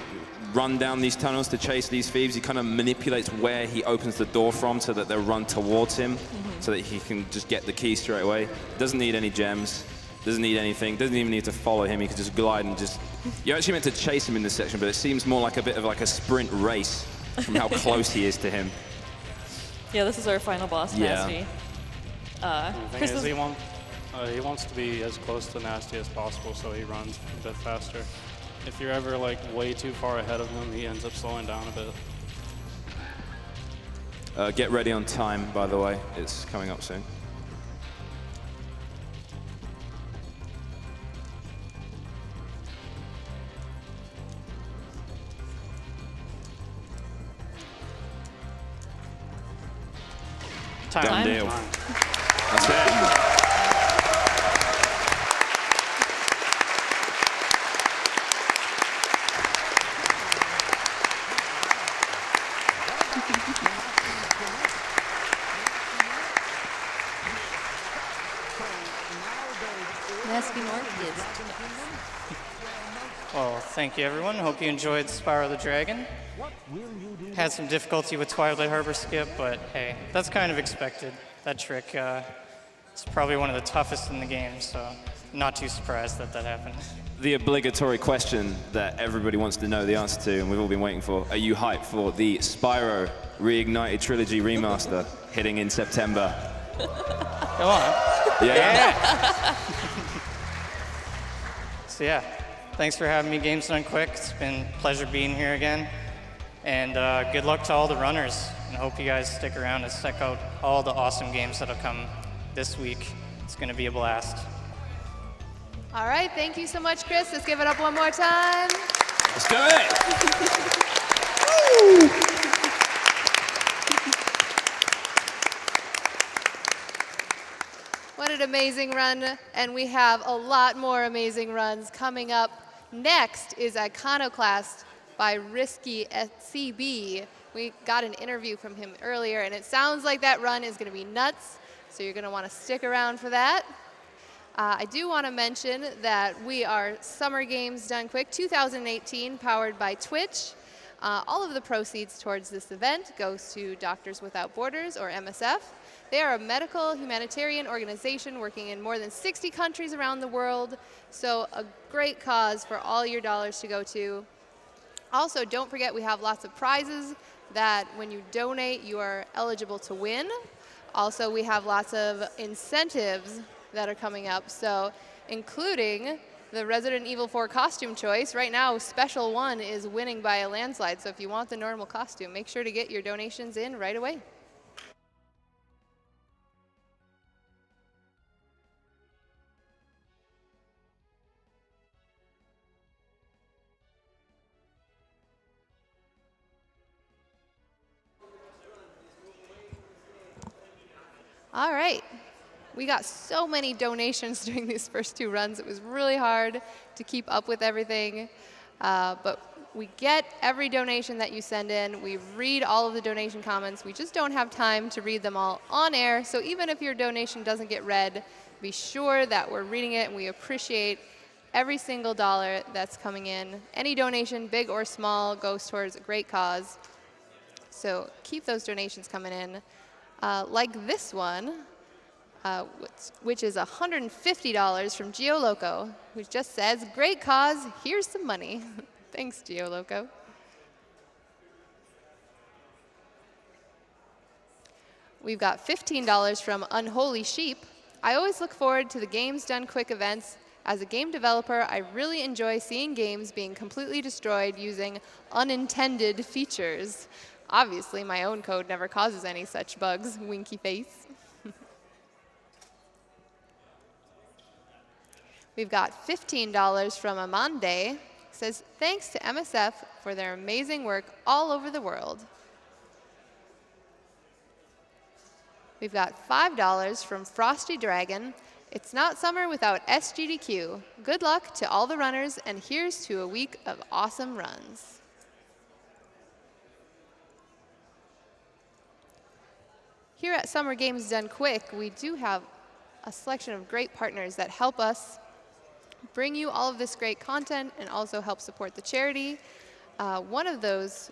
run down these tunnels to chase these thieves. He kind of manipulates where he opens the door from so that they'll run towards him, so that he can just get the key straight away. Doesn't need any gems, doesn't need anything, doesn't even need to follow him. He can just glide and just... You're actually meant to chase him in this section, but it seems more like a bit of like a sprint race from how close he is to him. Yeah, this is our final boss, Gnasty. The thing is, he wants to be as close to Gnasty as possible, so he runs a bit faster. If you're ever like way too far ahead of him, he ends up slowing down a bit. Get ready on time, by the way. It's coming up soon. Done deal. That's it. Well, thank you, everyone. Hope you enjoyed Spyro the Dragon. Had some difficulty with Twilight Harbor skip, but hey, that's kind of expected. That trick is probably one of the toughest in the game, so not too surprised that that happened. The obligatory question that everybody wants to know the answer to, and we've all been waiting for. Are you hyped for the Spyro Reignited Trilogy Remaster hitting in September? Come on. Yeah. So yeah, thanks for having me, Games Done Quick. It's been a pleasure being here again. And good luck to all the runners. And I hope you guys stick around and check out all the awesome games that'll come this week. It's going to be a blast. All right, thank you so much, Chris. Let's give it up one more time. Let's do it. What an amazing run, and we have a lot more amazing runs coming up. Next is Iconoclast by Risky CB. We got an interview from him earlier, and it sounds like that run is going to be nuts, so you're going to want to stick around for that. I do want to mention that we are Summer Games Done Quick 2018, powered by Twitch. All of the proceeds towards this event goes to Doctors Without Borders, or MSF. They are a medical humanitarian organization working in more than 60 countries around the world, so a great cause for all your dollars to go to. Also, don't forget we have lots of prizes that when you donate, you are eligible to win. Also, we have lots of incentives that are coming up, so including the Resident Evil 4 costume choice. Right now, Special 1 is winning by a landslide, so if you want the normal costume, make sure to get your donations in right away. All right. We got so many donations during these first 2 runs. It was really hard to keep up with everything. But we get every donation that you send in. We read all of the donation comments. We just don't have time to read them all on air. So even if your donation doesn't get read, be sure that we're reading it, and we appreciate every single dollar that's coming in. Any donation, big or small, goes towards a great cause. So keep those donations coming in. Like this one, which is $150 from GeoLoco, who just says, "Great cause, here's some money." Thanks, GeoLoco. We've got $15 from Unholy Sheep. "I always look forward to the Games Done Quick events. As a game developer, I really enjoy seeing games being completely destroyed using unintended features. Obviously, my own code never causes any such bugs." Winky face. We've got $15 from Amande. Says, "Thanks to MSF for their amazing work all over the world." We've got $5 from Frosty Dragon. "It's not summer without SGDQ. Good luck to all the runners, and here's to a week of awesome runs." Here at Summer Games Done Quick, we do have a selection of great partners that help us bring you all of this great content and also help support the charity. One of those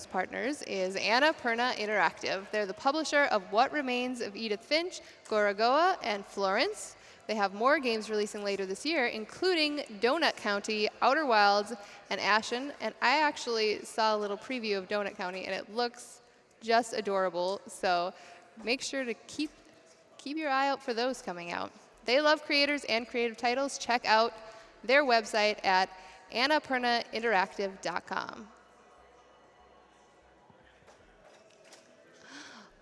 partners is Annapurna Interactive. They're the publisher of What Remains of Edith Finch, Gorogoa, and Florence. They have more games releasing later this year, including Donut County, Outer Wilds, and Ashen. And I actually saw a little preview of Donut County, and it looks just adorable. So make sure to keep your eye out for those coming out. They love creators and creative titles. Check out their website at annapurnainteractive.com.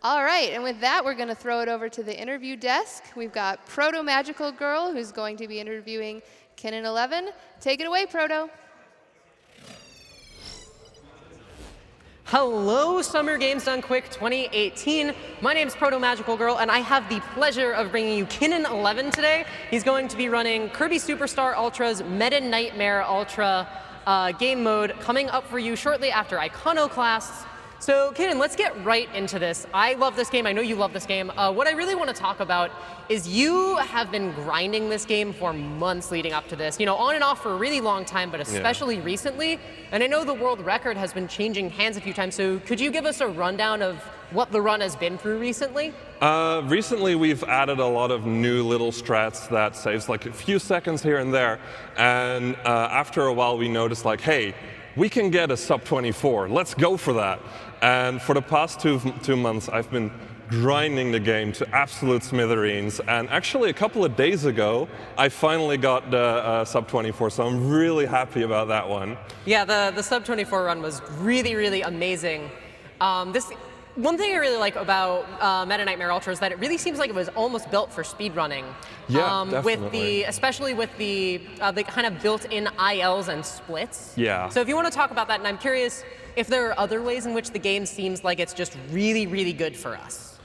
All right, and with that, we're going to throw it over to the interview desk. We've got Proto Magical Girl, who's going to be interviewing Kinnan11. Take it away, Proto. Hello, Summer Games Done Quick 2018. My name's Proto Magical Girl, and I have the pleasure of bringing you Kinnan11 today. He's going to be running Kirby Superstar Ultra's Meta Nightmare Ultra game mode coming up for you shortly after Iconoclasts. So, Kinnan, let's get right into this. I love this game. I know you love this game. What I really want to talk about is you have been grinding this game for months leading up to this. You know, on and off for a really long time, but especially recently. And I know the world record has been changing hands a few times. So could you give us a rundown of what the run has been through recently? Recently, we've added a lot of new little strats that saves like a few seconds here and there. And after a while, we noticed like, hey, we can get a sub 24. Let's go for that. And for the past two months, I've been grinding the game to absolute smithereens. And actually, a couple of days ago, I finally got the sub 24. So I'm really happy about that one. Yeah, the sub 24 run was really, really amazing. One thing I really like about Meta Nightmare Ultra is that it really seems like it was almost built for speedrunning. Yeah, definitely. Especially with the kind of built-in ILs and splits. Yeah. So if you want to talk about that, and I'm curious if there are other ways in which the game seems like it's just really, really good for us.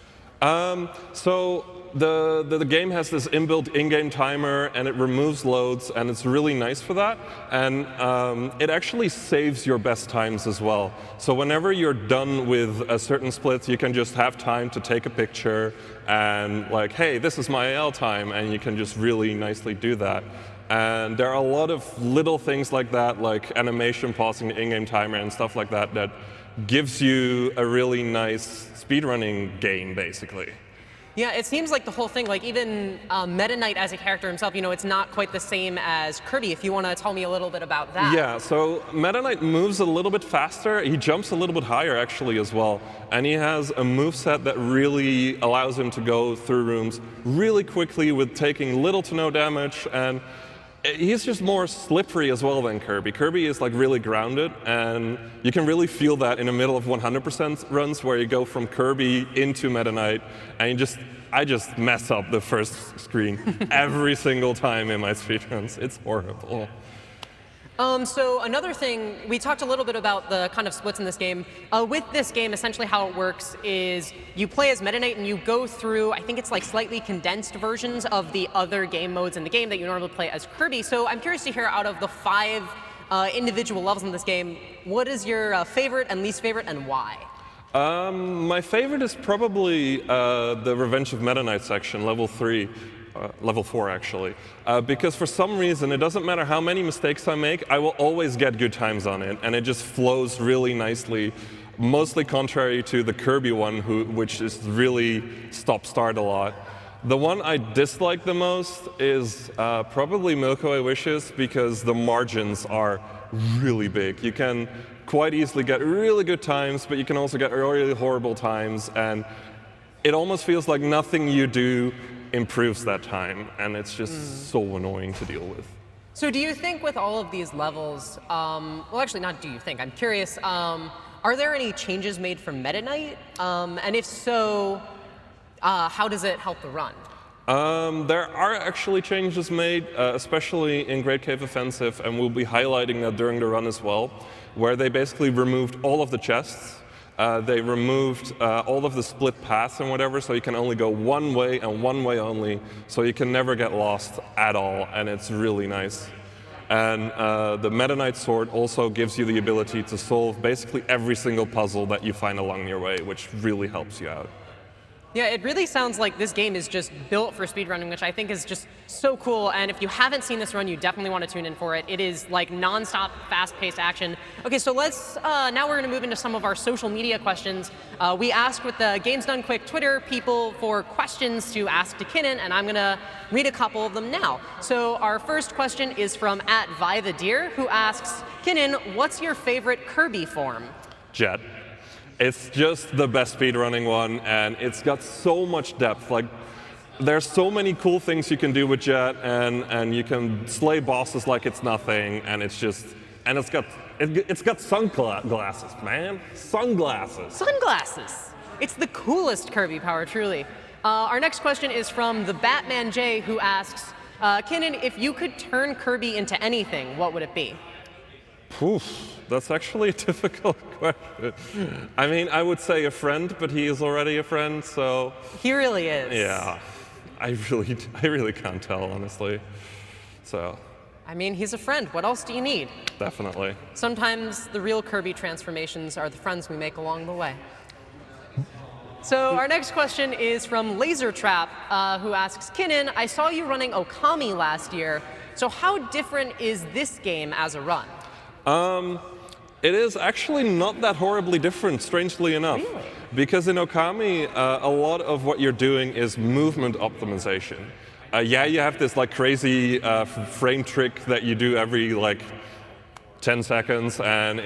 So the game has this inbuilt in-game timer, and it removes loads, and it's really nice for that. And it actually saves your best times as well. So whenever you're done with a certain split, you can just have time to take a picture and like, hey, this is my AL time, and you can just really nicely do that. And there are a lot of little things like that, like animation pausing the in-game timer and stuff like that, that gives you a really nice speedrunning game, basically. Yeah, it seems like the whole thing, like even Meta Knight as a character himself, you know, it's not quite the same as Kirby. If you want to tell me a little bit about that. Yeah, so Meta Knight moves a little bit faster. He jumps a little bit higher, actually, as well. And he has a moveset that really allows him to go through rooms really quickly with taking little to no damage. And he's just more slippery as well than Kirby. Kirby is like really grounded, and you can really feel that in the middle of 100% runs where you go from Kirby into Meta Knight, and I just mess up the first screen every single time in my speedruns. It's horrible. So another thing, we talked a little bit about the kind of splits in this game. With this game, essentially how it works is you play as Meta Knight and you go through, I think it's like slightly condensed versions of the other game modes in the game that you normally play as Kirby. So I'm curious to hear, out of the 5 individual levels in this game, what is your favorite and least favorite, and why? My favorite is probably the Revenge of Meta Knight section, level 3. Level 4, actually. Because for some reason, it doesn't matter how many mistakes I make, I will always get good times on it, and it just flows really nicely, mostly contrary to the Kirby one, which is really stop-start a lot. The one I dislike the most is probably Milky Way Wishes, because the margins are really big. You can quite easily get really good times, but you can also get really horrible times, and it almost feels like nothing you do improves that time, and it's just so annoying to deal with. So do you think with all of these levels, well, actually not do you think, I'm curious, are there any changes made for Meta Knight? And if so, how does it help the run? There are actually changes made, especially in Great Cave Offensive, and we'll be highlighting that during the run as well, where they basically removed all of the chests. They removed all of the split paths and whatever, so you can only go one way and one way only, so you can never get lost at all, and it's really nice. And the Meta Knight sword also gives you the ability to solve basically every single puzzle that you find along your way, which really helps you out. Yeah, it really sounds like this game is just built for speedrunning, which I think is just so cool. And if you haven't seen this run, you definitely want to tune in for it. It is like nonstop, fast-paced action. Okay, so let's now we're going to move into some of our social media questions. We asked with the Games Done Quick Twitter people for questions to ask to Kinnan, and I'm going to read a couple of them now. So our first question is from @ViTheDeer, who asks, Kinnan, what's your favorite Kirby form? Jet. It's just the best speedrunning one, and it's got so much depth. Like, there's so many cool things you can do with Jet, and you can slay bosses like it's nothing, and it's just, and it's got sunglasses, man, sunglasses. Sunglasses. It's the coolest Kirby power, truly. Our next question is from the Batman J, who asks, Kinnan, if you could turn Kirby into anything, what would it be? Oof, that's actually a difficult question. I mean, I would say a friend, but he is already a friend, so... He really is. Yeah, I really can't tell, honestly. So... I mean, he's a friend. What else do you need? Definitely. Sometimes the real Kirby transformations are the friends we make along the way. So our next question is from Lasertrap, who asks, Kinnan, I saw you running Okami last year, so how different is this game as a run? It is actually not that horribly different, strangely enough. Really? Because in Okami, a lot of what you're doing is movement optimization. Yeah, you have this like crazy frame trick that you do every like 10 seconds, and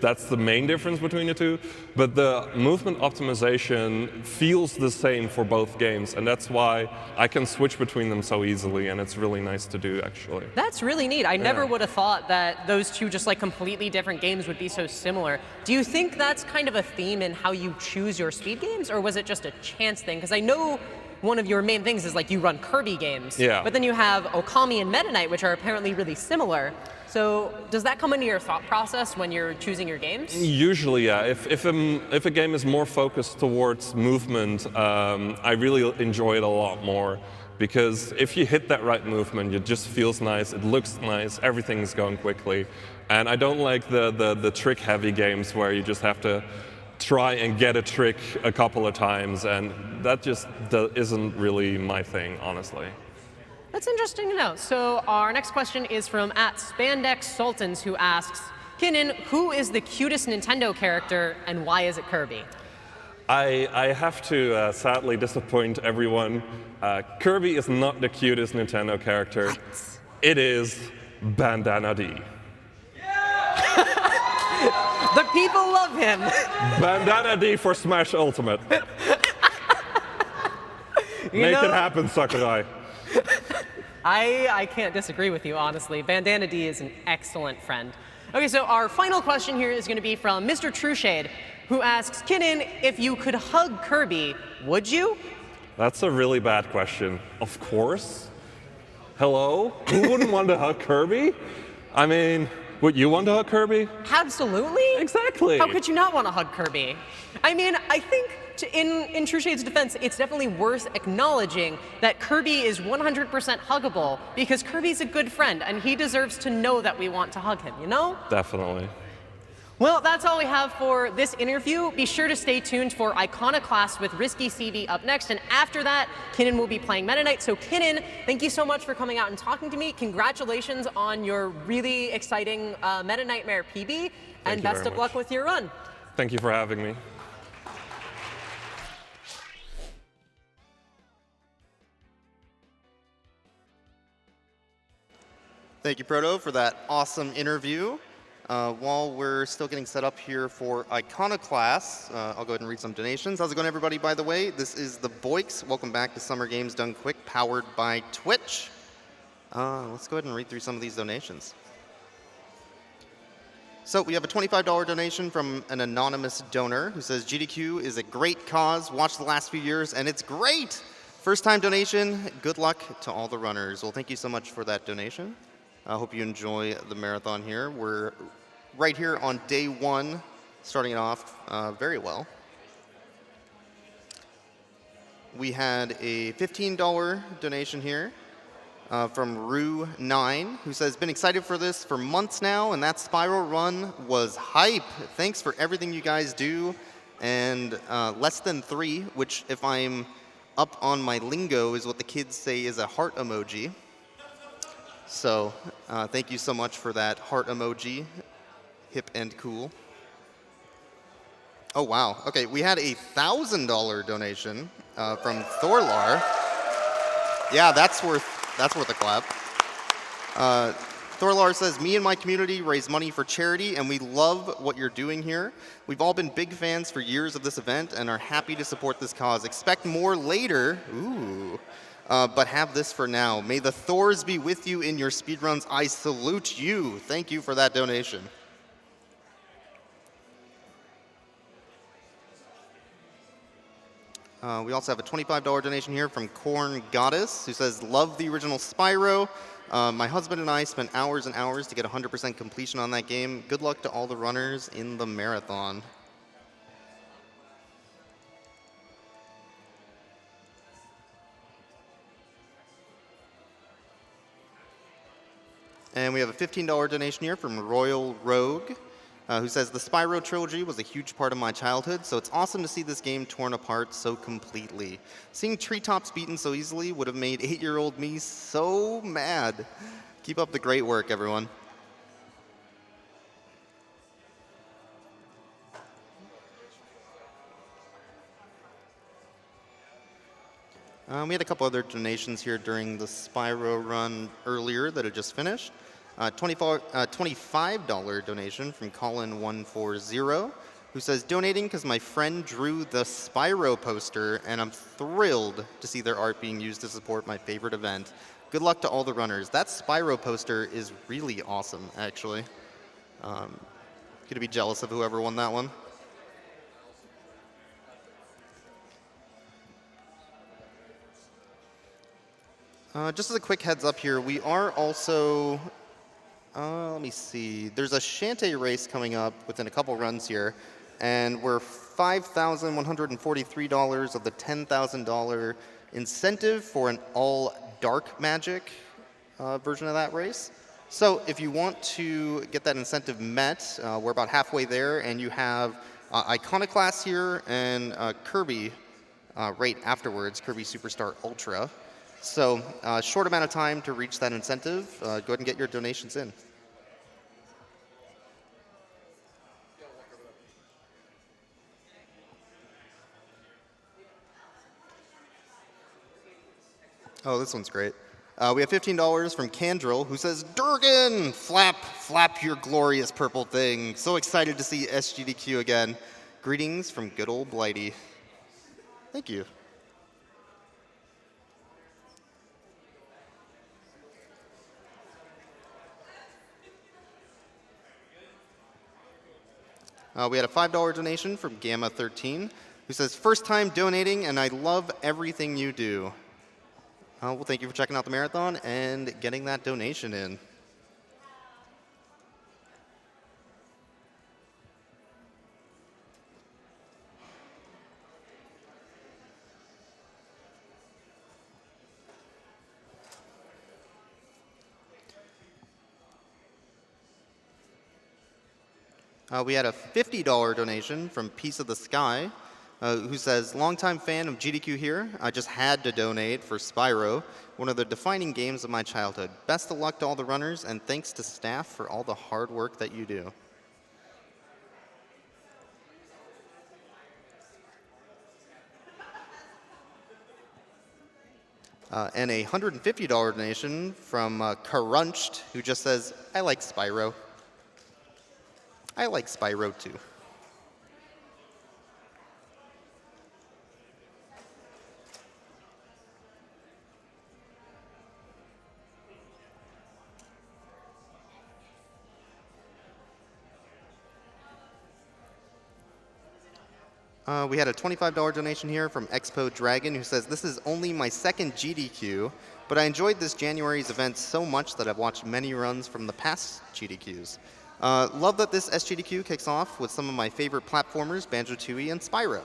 that's the main difference between the two. But the movement optimization feels the same for both games, and that's why I can switch between them so easily, and it's really nice to do, actually. That's really neat. I never would have thought that those two just like completely different games would be so similar. Do you think that's kind of a theme in how you choose your speed games, or was it just a chance thing? Because I know one of your main things is like you run Kirby games, but then you have Okami and Meta Knight, which are apparently really similar. So does that come into your thought process when you're choosing your games? Usually, yeah. If a game is more focused towards movement, I really enjoy it a lot more. Because if you hit that right movement, it just feels nice, it looks nice, everything's going quickly. And I don't like the trick-heavy games where you just have to try and get a trick a couple of times, and that just isn't really my thing, honestly. That's interesting to know. So our next question is from @SpandexSultans, who asks, Kinnan, who is the cutest Nintendo character and why is it Kirby? I have to sadly disappoint everyone. Kirby is not the cutest Nintendo character. It is Bandana D. The people love him. Bandana D for Smash Ultimate. Make it happen, Sakurai. I can't disagree with you, honestly. Bandana D is an excellent friend. Okay, so our final question here is going to be from Mr. Trueshade, who asks, Kinnan, if you could hug Kirby, would you? That's a really bad question. Of course. Hello? Who wouldn't want to hug Kirby? I mean, would you want to hug Kirby? Absolutely. Exactly. How could you not want to hug Kirby? I mean, I think in Trueshade's defense, it's definitely worth acknowledging that Kirby is 100% huggable because Kirby's a good friend and he deserves to know that we want to hug him, you know? Definitely. Well, that's all we have for this interview. Be sure to stay tuned for Iconoclast with Risky CV up next. And after that, Kinnan will be playing Meta Knight. So Kinnan, thank you so much for coming out and talking to me. Congratulations on your really exciting Meta Nightmare PB. And best of luck with your run. Thank you for having me. Thank you, Proto, for that awesome interview. While we're still getting set up here for Iconoclast, I'll go ahead and read some donations. How's it going, everybody, by the way? This is the Boyks. Welcome back to Summer Games Done Quick, powered by Twitch. Let's go ahead and read through some of these donations. So we have a $25 donation from an anonymous donor who says, GDQ is a great cause. Watched the last few years, and it's great. First-time donation. Good luck to all the runners. Well, thank you so much for that donation. I hope you enjoy the marathon here. We're right here on day one, starting it off very well. We had a $15 donation here from Rue9, who says, been excited for this for months now, and that Spyro run was hype. Thanks for everything you guys do. And less than 3, which if I'm up on my lingo is what the kids say is a heart emoji. So thank you so much for that heart emoji. Hip and cool. Oh, wow. Okay, we had a $1,000 donation from Thorlar. Yeah, that's worth a clap. Thorlar says, me and my community raise money for charity, and we love what you're doing here. We've all been big fans for years of this event and are happy to support this cause. Expect more later. Ooh. But have this for now. May the Thors be with you in your speedruns. I salute you. Thank you for that donation. We also have a $25 donation here from Corn Goddess, who says, love the original Spyro. My husband and I spent hours and hours to get 100% completion on that game. Good luck to all the runners in the marathon. And we have a $15 donation here from Royal Rogue, who says, the Spyro trilogy was a huge part of my childhood, so it's awesome to see this game torn apart so completely. Seeing treetops beaten so easily would have made 8-year-old me so mad. Keep up the great work, everyone. We had a couple other donations here during the Spyro run earlier that had just finished. $25 donation from Colin140, who says, donating because my friend drew the Spyro poster, and I'm thrilled to see their art being used to support my favorite event. Good luck to all the runners. That Spyro poster is really awesome, actually. Gonna be jealous of whoever won that one. Just as a quick heads up here, we are also, let me see, there's a Shantae race coming up within a couple runs here, and we're $5,143 of the $10,000 incentive for an all dark magic version of that race. So if you want to get that incentive met, we're about halfway there, and you have Iconoclast here and Kirby right afterwards, Kirby Superstar Ultra. So short amount of time to reach that incentive. Go ahead and get your donations in. Oh, this one's great. We have $15 from Candril, who says, Durgan, flap your glorious purple thing. So excited to see SGDQ again. Greetings from good old Blighty. Thank you. We had a $5 donation from Gamma13, who says, first time donating, and I love everything you do. Well, thank you for checking out the marathon and getting that donation in. We had a $50 donation from Piece of the Sky, who says, longtime fan of GDQ here. I just had to donate for Spyro, one of the defining games of my childhood. Best of luck to all the runners, and thanks to staff for all the hard work that you do. And a $150 donation from Karunched, who just says, I like Spyro. I like Spyro too. We had a $25 donation here from Expo Dragon, who says, this is only my second GDQ, but I enjoyed this January's event so much that I've watched many runs from the past GDQs. Love that this SGDQ kicks off with some of my favorite platformers, Banjo-Tooie and Spyro.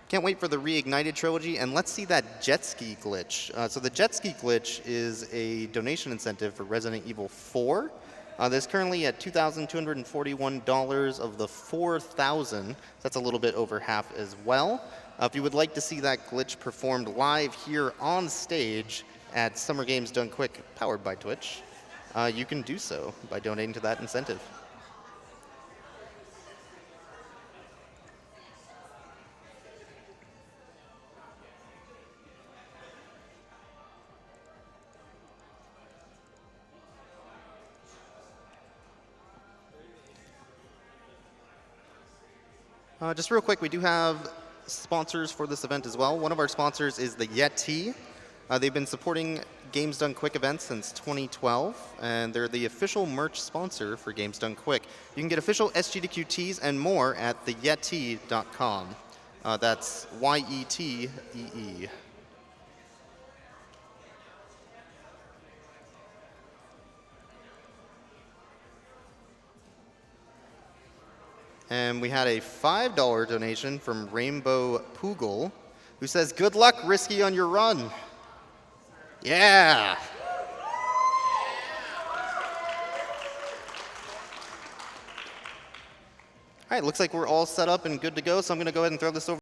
Can't wait for the Reignited trilogy, and let's see that jet ski glitch. So the jet ski glitch is a donation incentive for Resident Evil 4. That's currently at $2,241 of the 4,000. That's a little bit over half as well. If you would like to see that glitch performed live here on stage at Summer Games Done Quick, powered by Twitch, you can do so by donating to that incentive. Just real quick, we do have sponsors for this event as well. One of our sponsors is the Yeti. They've been supporting Games Done Quick events since 2012, and they're the official merch sponsor for Games Done Quick. You can get official SGDQ tees and more at theyeti.com. That's Y-E-T-E-E. And we had a $5 donation from Rainbow Poogle, who says, good luck, Risky, on your run. Yeah. All right, looks like we're all set up and good to go, so I'm going to go ahead and throw this over